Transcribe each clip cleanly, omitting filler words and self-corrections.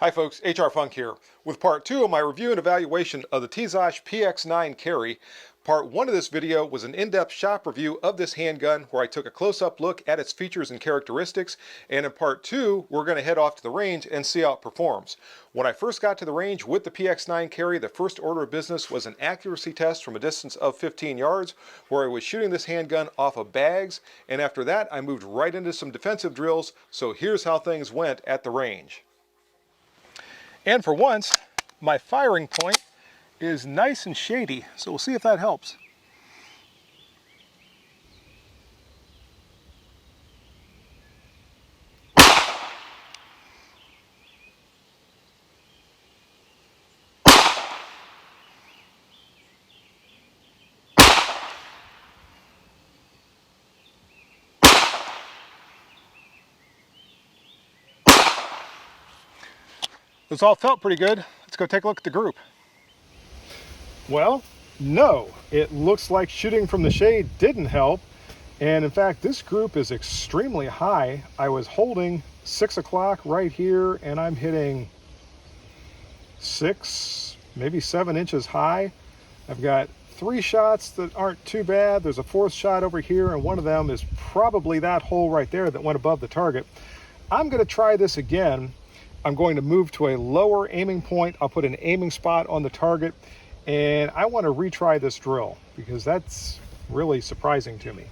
Hi folks, HR Funk here with part 2 of my review and evaluation of the Tisas PX9 carry. Part 1 of this video was an in-depth shop review of this handgun where I took a close-up look at its features and characteristics, and in part 2 we're going to head off to the range and see how it performs. When I first got to the range with the PX9 carry, the first order of business was an accuracy test from a distance of 15 yards where I was shooting this handgun off of bags, and after that I moved right into some defensive drills, so here's how things went at the range. And for once, my firing point is nice and shady, so we'll see if that helps. This all felt pretty good. Let's go take a look at the group. Well, no, it looks like shooting from the shade didn't help. And in fact, this group is extremely high. I was holding 6 o'clock right here and I'm hitting 6, maybe 7 inches high. I've got 3 shots that aren't too bad. There's a 4th shot over here, and one of them is probably that hole right there that went above the target. I'm going to try this again. I'm going to move to a lower aiming point. I'll put an aiming spot on the target, and I want to retry this drill because that's really surprising to me.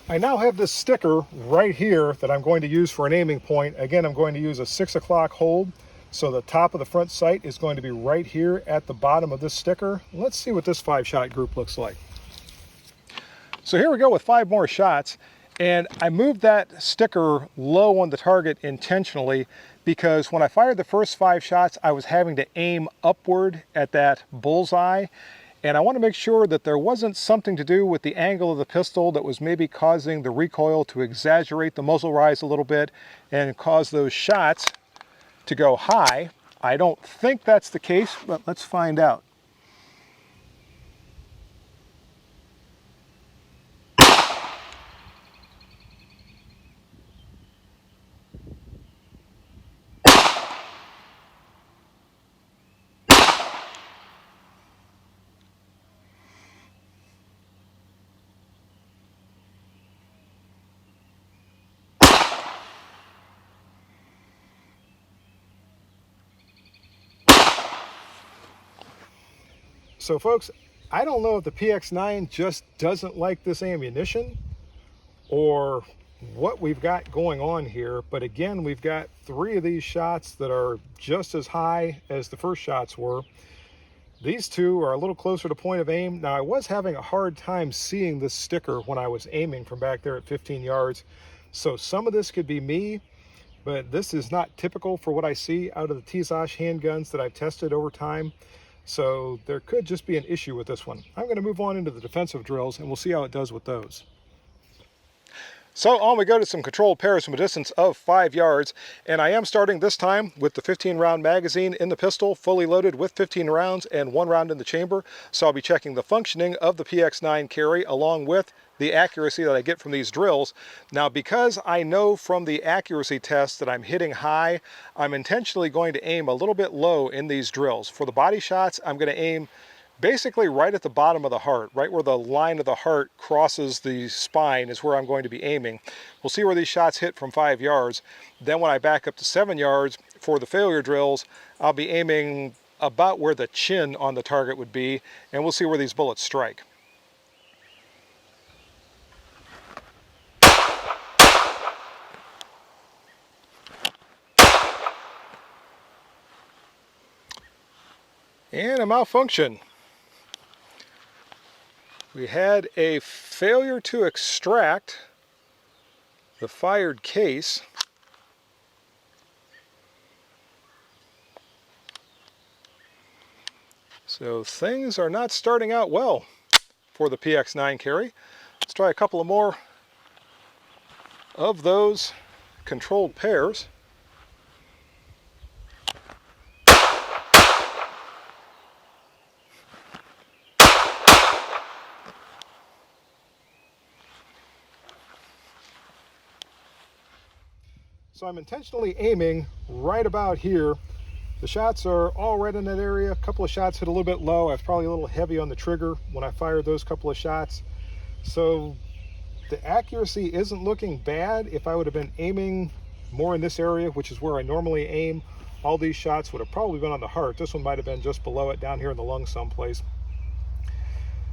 I now have this sticker right here that I'm going to use for an aiming point. Again, I'm going to use a 6 o'clock hold. So the top of the front sight is going to be right here at the bottom of this sticker. Let's see what this 5-shot group looks like. So here we go with 5 more shots. And I moved that sticker low on the target intentionally because when I fired the first 5 shots, I was having to aim upward at that bullseye. And I want to make sure that there wasn't something to do with the angle of the pistol that was maybe causing the recoil to exaggerate the muzzle rise a little bit and cause those shots to go high. I don't think that's the case, but let's find out. So folks, I don't know if the PX9 just doesn't like this ammunition or what we've got going on here, but again, we've got 3 of these shots that are just as high as the first shots were. These 2 are a little closer to point of aim. Now, I was having a hard time seeing this sticker when I was aiming from back there at 15 yards, so some of this could be me, but this is not typical for what I see out of the Tisas handguns that I've tested over time. So there could just be an issue with this one. I'm going to move on into the defensive drills and we'll see how it does with those. So on we go to some controlled pairs from a distance of 5 yards, and I am starting this time with the 15 round magazine in the pistol, fully loaded with 15 rounds and 1 round in the chamber. So I'll be checking the functioning of the PX9 carry along with the accuracy that I get from these drills. Now, because I know from the accuracy test that I'm hitting high, I'm intentionally going to aim a little bit low in these drills. For the body shots, I'm going to aim basically right at the bottom of the heart, right where the line of the heart crosses the spine is where I'm going to be aiming. We'll see where these shots hit from 5 yards. Then when I back up to 7 yards for the failure drills, I'll be aiming about where the chin on the target would be, and we'll see where these bullets strike. And a malfunction. We had a failure to extract the fired case. So things are not starting out well for the PX9 carry. Let's try a couple of more of those controlled pairs. So I'm intentionally aiming right about here. The shots are all right in that area. A couple of shots hit a little bit low. I was probably a little heavy on the trigger when I fired those couple of shots. So the accuracy isn't looking bad. If I would have been aiming more in this area, which is where I normally aim, all these shots would have probably been on the heart. This one might have been just below it, down here in the lung someplace.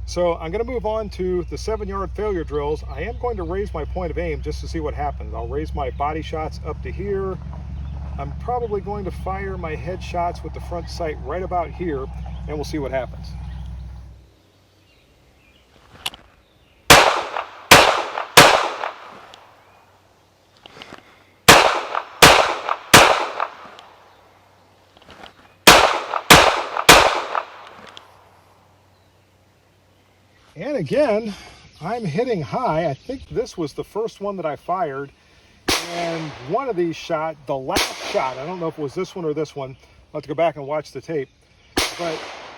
So I'm going to move on to the 7-yard failure drills. I am going to raise my point of aim just to see what happens. I'll raise my body shots up to here. I'm probably going to fire my head shots with the front sight right about here, and we'll see what happens. And again, I'm hitting high. I think this was the first one that I fired. And one of these shot, the last shot, I don't know if it was this one or this one. I'll have to go back and watch the tape. But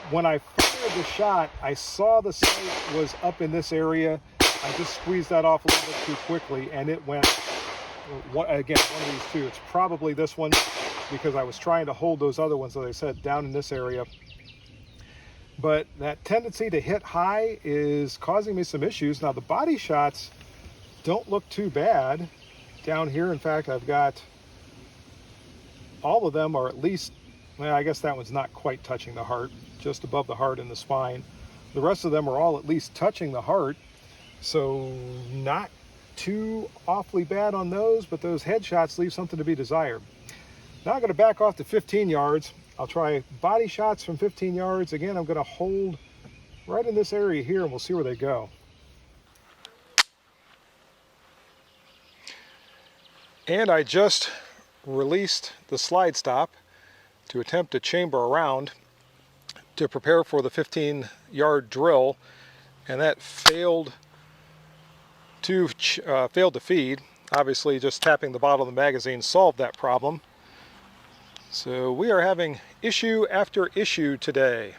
when I fired the shot, I saw the sight was up in this area. I just squeezed that off a little bit too quickly, and it went, again, one of these two. It's probably this one, because I was trying to hold those other ones, as I said, down in this area. But that tendency to hit high is causing me some issues. Now, the body shots don't look too bad down here. In fact, I've got all of them are at least, well, I guess that one's not quite touching the heart, just above the heart and the spine. The rest of them are all at least touching the heart, so not too awfully bad on those, but those headshots leave something to be desired. Now I'm going to back off to 15 yards. I'll try body shots from 15 yards. Again, I'm going to hold right in this area here, and we'll see where they go. And I just released the slide stop to attempt to chamber around to prepare for the 15-yard drill, and that failed to feed. Obviously, just tapping the bottle of the magazine solved that problem. So we are having issue after issue today.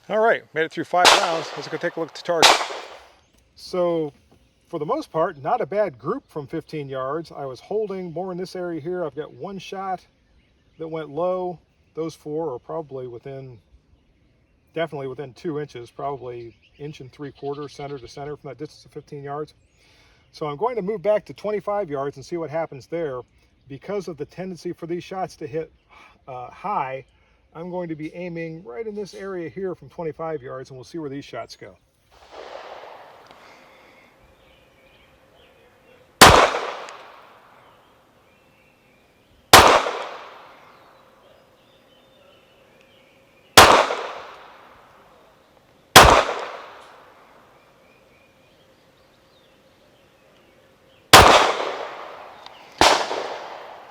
All right, made it through 5 rounds. Let's go take a look at the target. So for the most part, not a bad group from 15 yards. I was holding more in this area here. I've got one shot that went low. Those 4 are probably definitely within 2 inches, probably 1.75 inches center to center from that distance of 15 yards. So I'm going to move back to 25 yards and see what happens there. Because of the tendency for these shots to hit high, I'm going to be aiming right in this area here from 25 yards, and we'll see where these shots go.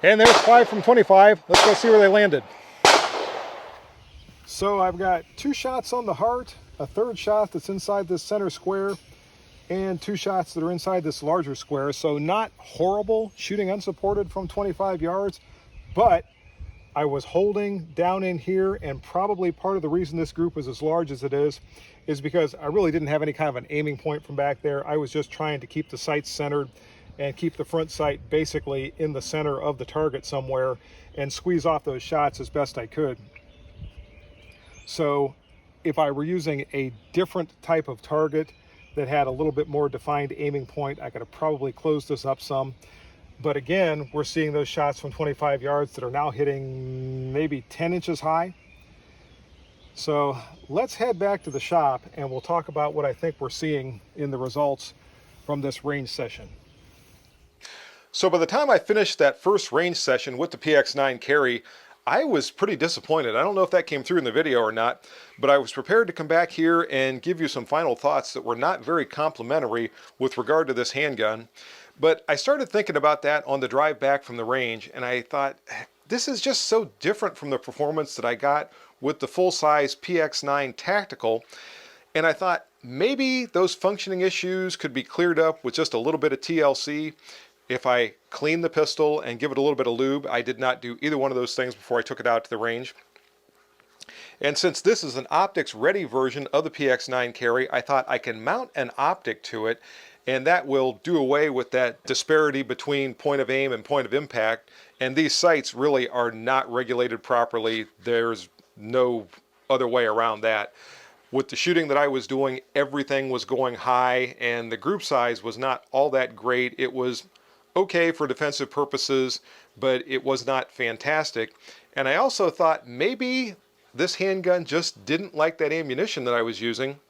And there's 5 from 25. Let's go see where they landed. So I've got 2 shots on the heart, a 3rd shot that's inside this center square, and 2 shots that are inside this larger square. So not horrible shooting unsupported from 25 yards, but I was holding down in here, and probably part of the reason this group is as large as it is because I really didn't have any kind of an aiming point from back there. I was just trying to keep the sights centered and keep the front sight basically in the center of the target somewhere and squeeze off those shots as best I could. So if I were using a different type of target that had a little bit more defined aiming point, I could have probably closed this up some. But again, we're seeing those shots from 25 yards that are now hitting maybe 10 inches high. So let's head back to the shop and we'll talk about what I think we're seeing in the results from this range session. So by the time I finished that first range session with the PX9 carry, I was pretty disappointed. I don't know if that came through in the video or not, but I was prepared to come back here and give you some final thoughts that were not very complimentary with regard to this handgun. But I started thinking about that on the drive back from the range, and I thought, this is just so different from the performance that I got with the full-size PX9 Tactical. And I thought maybe those functioning issues could be cleared up with just a little bit of TLC. if I clean the pistol and give it a little bit of lube. I did not do either one of those things before I took it out to the range. And since this is an optics ready version of the PX9 carry, I thought I can mount an optic to it, and that will do away with that disparity between point of aim and point of impact. And these sights really are not regulated properly. There's no other way around that. With the shooting that I was doing, everything was going high, and the group size was not all that great. It was okay for defensive purposes, but it was not fantastic. And I also thought maybe this handgun just didn't like that ammunition that I was using,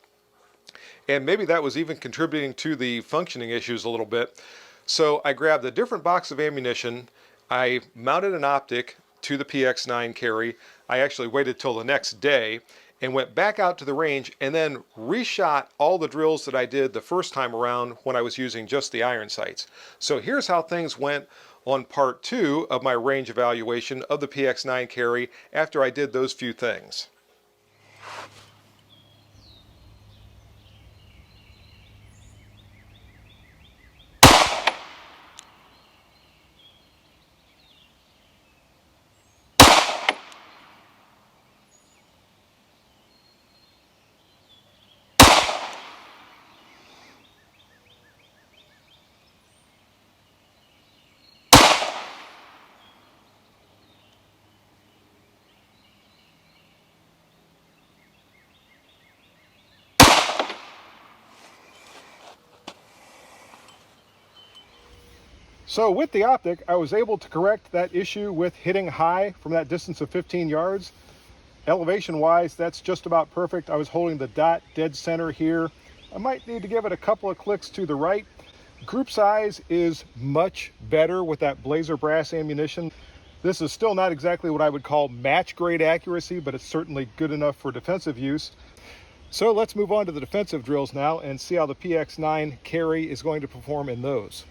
and maybe that was even contributing to the functioning issues a little bit. So I grabbed a different box of ammunition. I mounted an optic to the PX9 carry. I actually waited till the next day and went back out to the range and then reshot all the drills that I did the first time around when I was using just the iron sights. So here's how things went on part 2 of my range evaluation of the PX9 carry after I did those few things. So with the optic, I was able to correct that issue with hitting high from that distance of 15 yards. Elevation wise, that's just about perfect. I was holding the dot dead center here. I might need to give it a couple of clicks to the right. Group size is much better with that Blazer brass ammunition. This is still not exactly what I would call match grade accuracy, but it's certainly good enough for defensive use. So let's move on to the defensive drills now and see how the PX9 carry is going to perform in those.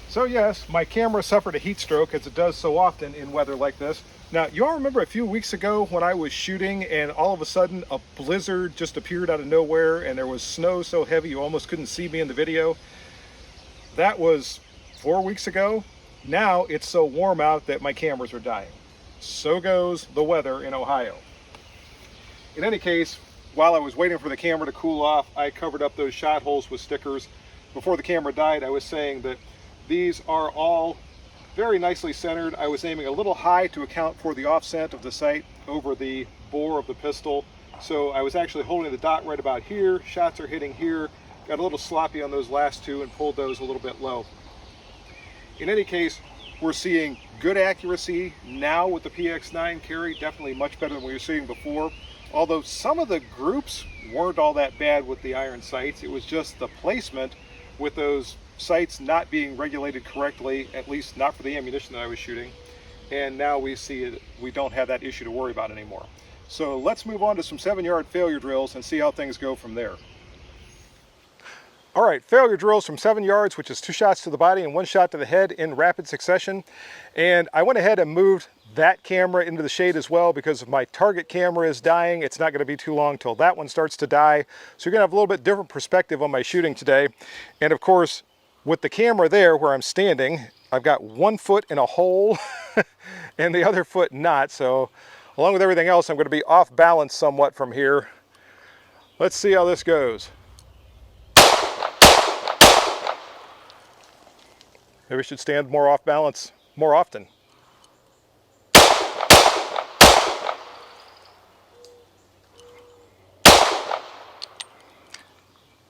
So yes, my camera suffered a heat stroke, as it does so often in weather like this. Now, you all remember a few weeks ago when I was shooting and all of a sudden a blizzard just appeared out of nowhere and there was snow so heavy you almost couldn't see me in the video? That was 4 weeks ago. Now it's so warm out that my cameras are dying. So goes the weather in Ohio. In any case, while I was waiting for the camera to cool off, I covered up those shot holes with stickers. Before the camera died, I was saying that these are all very nicely centered. I was aiming a little high to account for the offset of the sight over the bore of the pistol. So I was actually holding the dot right about here. Shots are hitting here. Got a little sloppy on those last two and pulled those a little bit low. In any case, we're seeing good accuracy now with the PX9 carry, definitely much better than we were seeing before. Although some of the groups weren't all that bad with the iron sights. It was just the placement with those sights not being regulated correctly, at least not for the ammunition that I was shooting. And now we see it, we don't have that issue to worry about anymore. So let's move on to some 7-yard failure drills and see how things go from there. All right, failure drills from 7 yards, which is 2 shots to the body and 1 shot to the head in rapid succession. And I went ahead and moved that camera into the shade as well because if my target camera is dying, it's not going to be too long till that one starts to die. So you're going to have a little bit different perspective on my shooting today. And of course, with the camera there where I'm standing, I've got 1 foot in a hole and the other foot not. So along with everything else, I'm going to be off balance somewhat from here. Let's see how this goes. Maybe we should stand more off balance more often.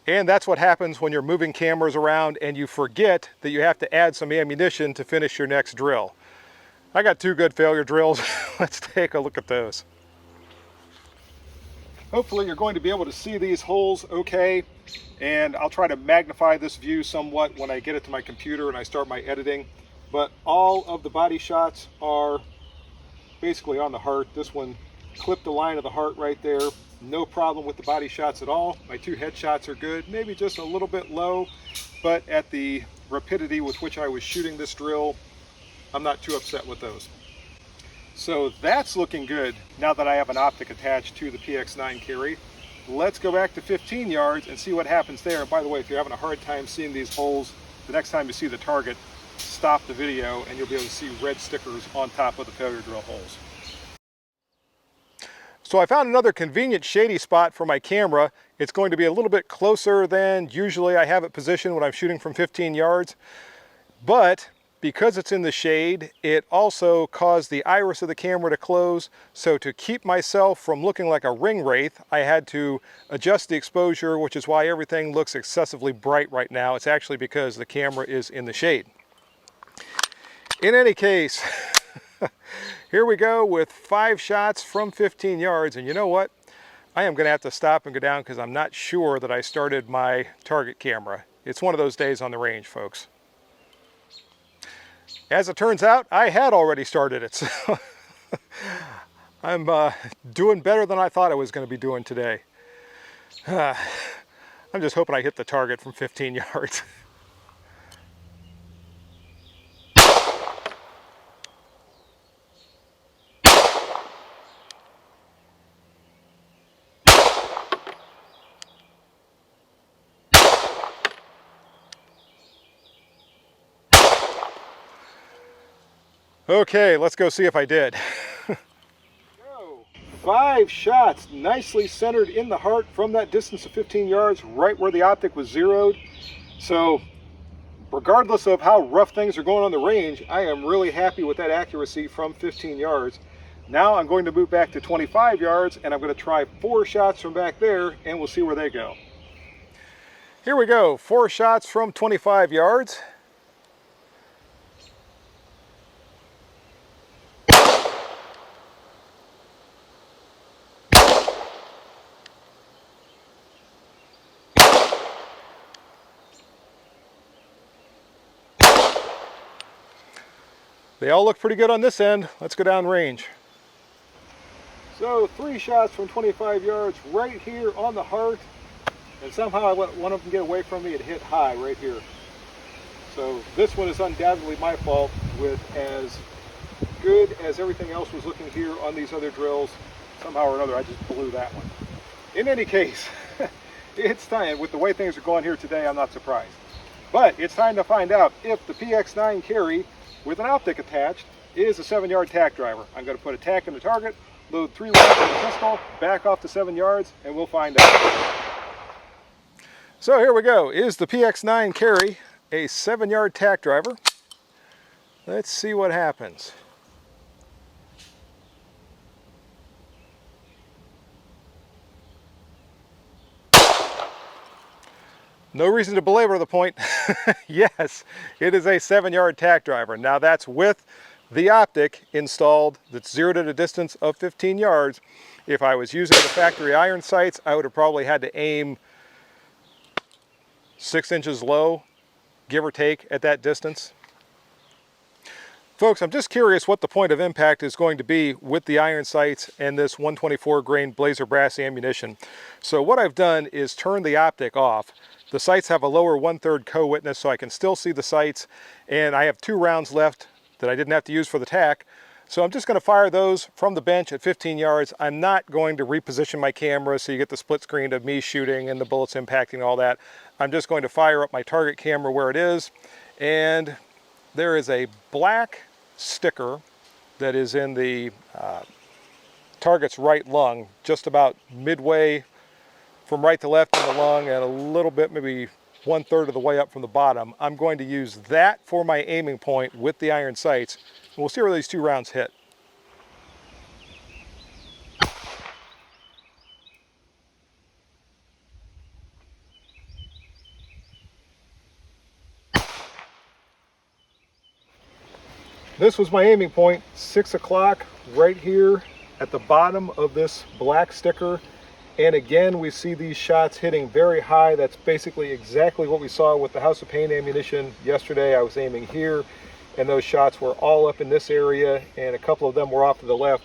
And that's what happens when you're moving cameras around and you forget that you have to add some ammunition to finish your next drill. I got 2 good failure drills. Let's take a look at those. Hopefully you're going to be able to see these holes okay, and I'll try to magnify this view somewhat when I get it to my computer and I start my editing. But all of the body shots are basically on the heart. This one clipped the line of the heart right there. No problem with the body shots at all. My 2 headshots are good, maybe just a little bit low, but at the rapidity with which I was shooting this drill, I'm not too upset with those. So that's looking good now that I have an optic attached to the PX9 carry. Let's go back to 15 yards and see what happens there. And by the way, if you're having a hard time seeing these holes, the next time you see the target, stop the video and you'll be able to see red stickers on top of the failure drill holes. So I found another convenient shady spot for my camera. It's going to be a little bit closer than usually I have it positioned when I'm shooting from 15 yards. But because it's in the shade, it also caused the iris of the camera to close. So to keep myself from looking like a ring wraith, I had to adjust the exposure, which is why everything looks excessively bright right now. It's actually because the camera is in the shade. In any case, here we go with 5 shots from 15 yards. And you know what? I am going to have to stop and go down because I'm not sure that I started my target camera. It's one of those days on the range, folks. As it turns out, I had already started it. So I'm doing better than I thought I was going to be doing today. I'm just hoping I hit the target from 15 yards. Okay, let's go see if I did. 5 shots nicely centered in the heart from that distance of 15 yards, right where the optic was zeroed. So regardless of how rough things are going on the range, I am really happy with that accuracy from 15 yards. Now I'm going to move back to 25 yards and I'm going to try 4 shots from back there and we'll see where they go. Here we go, 4 shots from 25 yards. They all look pretty good on this end. Let's go down range. So 3 shots from 25 yards right here on the heart. And somehow I let one of them get away from me. It hit high right here. So this one is undoubtedly my fault with as good as everything else was looking here on these other drills. Somehow or another, I just blew that one. In any case, it's time. With the way things are going here today, I'm not surprised. But it's time to find out if the PX9 carry with an optic attached is a 7-yard tack driver. I'm going to put a tack in the target, load 3 rounds in the pistol, back off to 7 yards, and we'll find out. So here we go. Is the PX9 carry a 7-yard tack driver? Let's see what happens. No reason to belabor the point. Yes, it is a 7-yard tack driver. Now that's with the optic installed that's zeroed at a distance of 15 yards. If I was using the factory iron sights, I would have probably had to aim 6 inches low, give or take, at that distance. Folks, I'm just curious what the point of impact is going to be with the iron sights and this 124 grain blazer brass ammunition. So what I've done is turn the optic off. The sights have a lower 1/3 co-witness, so I can still see the sights, and I have 2 rounds left that I didn't have to use for the tack. So I'm just going to fire those from the bench at 15 yards. I'm not going to reposition my camera so you get the split screen of me shooting and the bullets impacting and all that. I'm just going to fire up my target camera where it is, and there is a black sticker that is in the target's right lung, just about midway from right to left in the lung and a little bit, maybe 1/3 of the way up from the bottom. I'm going to use that for my aiming point with the iron sights. And we'll see where these 2 rounds hit. This was my aiming point, 6 o'clock, right here at the bottom of this black sticker. And again, we see these shots hitting very high. That's basically exactly what we saw with the House of Pain ammunition yesterday. I was aiming here, and those shots were all up in this area, and a couple of them were off to the left.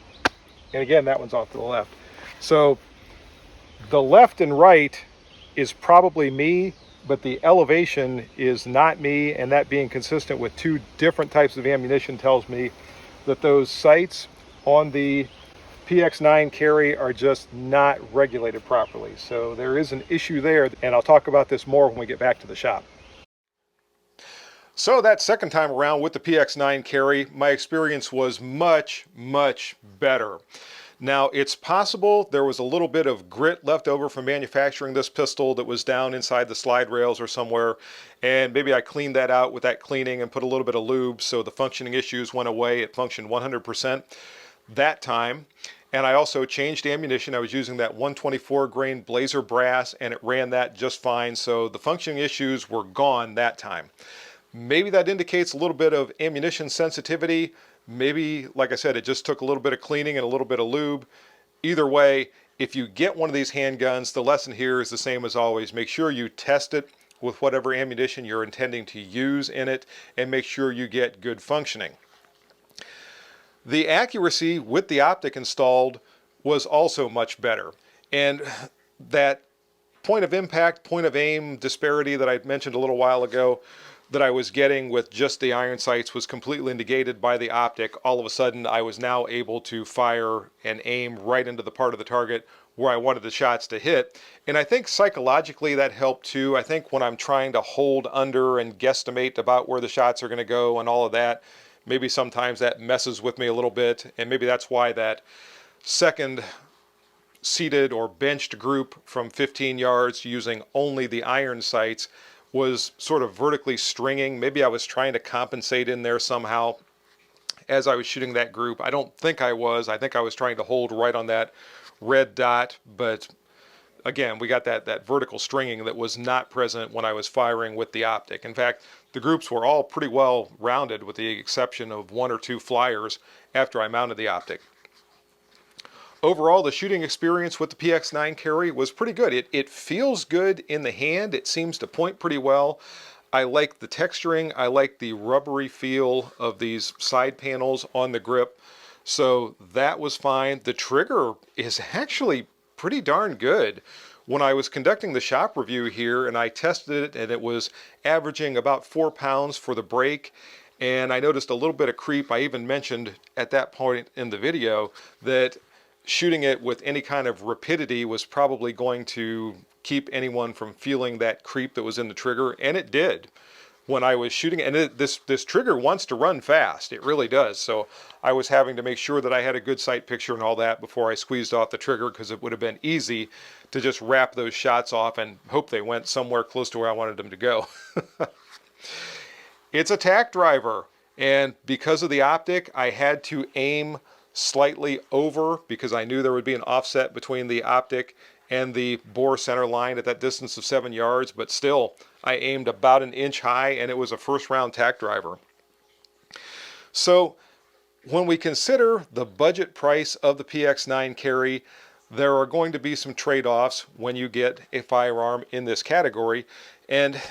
And again, that one's off to the left. So the left and right is probably me. but the elevation is not me, and that being consistent with two different types of ammunition tells me that those sights on the PX9 carry are just not regulated properly. So there is an issue there, and I'll talk about this more when we get back to the shop. So that second time around with the PX9 carry, my experience was much, much better. Now, it's possible there was a little bit of grit left over from manufacturing this pistol that was down inside the slide rails or somewhere, and maybe I cleaned that out with that cleaning and put a little bit of lube so the functioning issues went away. It functioned 100% that time. And I also changed ammunition. I was using that 124 grain Blazer brass, and it ran that just fine, so the functioning issues were gone that time. Maybe that indicates a little bit of ammunition sensitivity. Maybe, like I said, it just took a little bit of cleaning and a little bit of lube. Either way, if you get one of these handguns, the lesson here is the same as always. Make sure you test it with whatever ammunition you're intending to use in it, and make sure you get good functioning. The accuracy with the optic installed was also much better. And that point of impact, point of aim disparity that I mentioned a little while ago that I was getting with just the iron sights was completely negated by the optic. All of a sudden, I was now able to fire and aim right into the part of the target where I wanted the shots to hit. And I think psychologically that helped too. I think when I'm trying to hold under and guesstimate about where the shots are going to go and all of that, maybe sometimes that messes with me a little bit. And maybe that's why that second seated or benched group from 15 yards using only the iron sights was sort of vertically stringing. Maybe I was trying to compensate in there somehow as I was shooting that group. I don't think I was. I think I was trying to hold right on that red dot, but again, we got that vertical stringing that was not present when I was firing with the optic. In fact, the groups were all pretty well rounded with the exception of one or two flyers after I mounted the optic. Overall, the shooting experience with the PX9 carry was pretty good. It feels good in the hand. It seems to point pretty well. I like the texturing. I like the rubbery feel of these side panels on the grip. So that was fine. The trigger is actually pretty darn good. When I was conducting the shop review here and I tested it, and it was averaging about 4 pounds for the break, and I noticed a little bit of creep. I even mentioned at that point in the video that shooting it with any kind of rapidity was probably going to keep anyone from feeling that creep that was in the trigger, and it did when I was shooting. And this trigger wants to run fast. It really does. So I was having to make sure that I had a good sight picture and all that before I squeezed off the trigger, because it would have been easy to just wrap those shots off and hope they went somewhere close to where I wanted them to go. It's a tack driver, and because of the optic, I had to aim slightly over because I knew there would be an offset between the optic and the bore center line at that distance of 7 yards, but still I aimed about an inch high, and it was a first round tack driver. So when we consider the budget price of the PX9 carry, there are going to be some trade-offs when you get a firearm in this category, and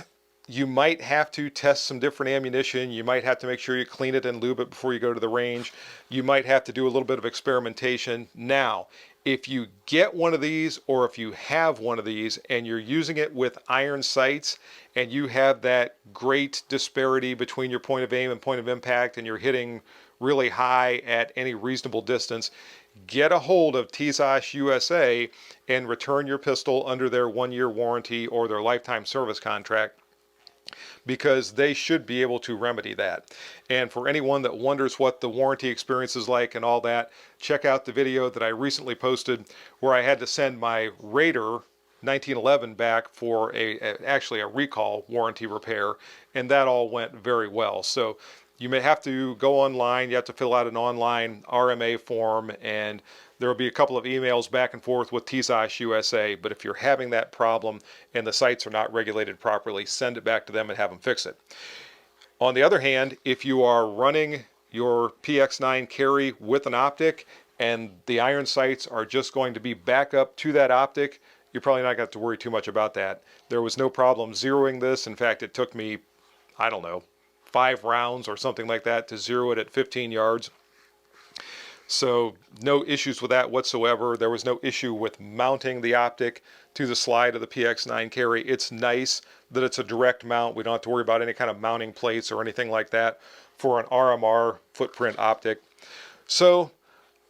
you might have to test some different ammunition. You might have to make sure you clean it and lube it before you go to the range. You might have to do a little bit of experimentation. Now, if you get one of these, or if you have one of these and you're using it with iron sights, and you have that great disparity between your point of aim and point of impact, and you're hitting really high at any reasonable distance, get a hold of Tisas USA and return your pistol under their 1-year warranty or their lifetime service contract, because they should be able to remedy that. And for anyone that wonders what the warranty experience is like and all that, check out the video that I recently posted where I had to send my Raider 1911 back for actually a recall warranty repair, and that all went very well. So you may have to go online, you have to fill out an online RMA form, and there will be a couple of emails back and forth with Tisas USA, but if you're having that problem and the sights are not regulated properly, send it back to them and have them fix it. On the other hand, if you are running your PX9 carry with an optic and the iron sights are just going to be back up to that optic, you're probably not going to have to worry too much about that. There was no problem zeroing this. In fact, it took me, I don't know, 5 rounds or something like that to zero it at 15 yards. So no issues with that whatsoever. There was no issue with mounting the optic to the slide of the PX9 carry. It's nice that it's a direct mount. We don't have to worry about any kind of mounting plates or anything like that for an RMR footprint optic. So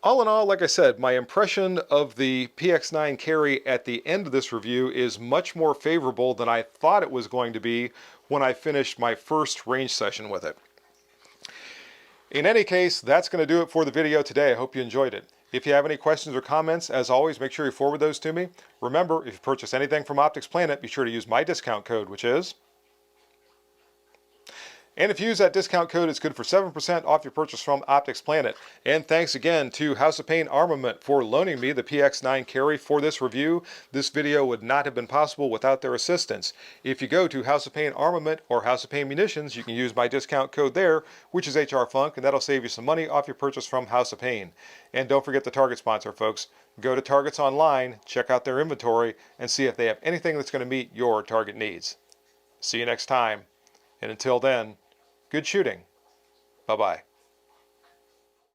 all in all, like I said, my impression of the PX9 carry at the end of this review is much more favorable than I thought it was going to be when I finished my first range session with it. In any case, that's going to do it for the video today. I hope you enjoyed it. If you have any questions or comments, as always, make sure you forward those to me. Remember, if you purchase anything from Optics Planet, be sure to use my discount code, which is... And if you use that discount code, it's good for 7% off your purchase from Optics Planet. And thanks again to House of Pain Armament for loaning me the PX9 carry for this review. This video would not have been possible without their assistance. If you go to House of Pain Armament or House of Pain Munitions, you can use my discount code there, which is HRFUNK, and that'll save you some money off your purchase from House of Pain. And don't forget the Target sponsor, folks. Go to Target's online, check out their inventory, and see if they have anything that's going to meet your Target needs. See you next time. And until then, good shooting. Bye-bye.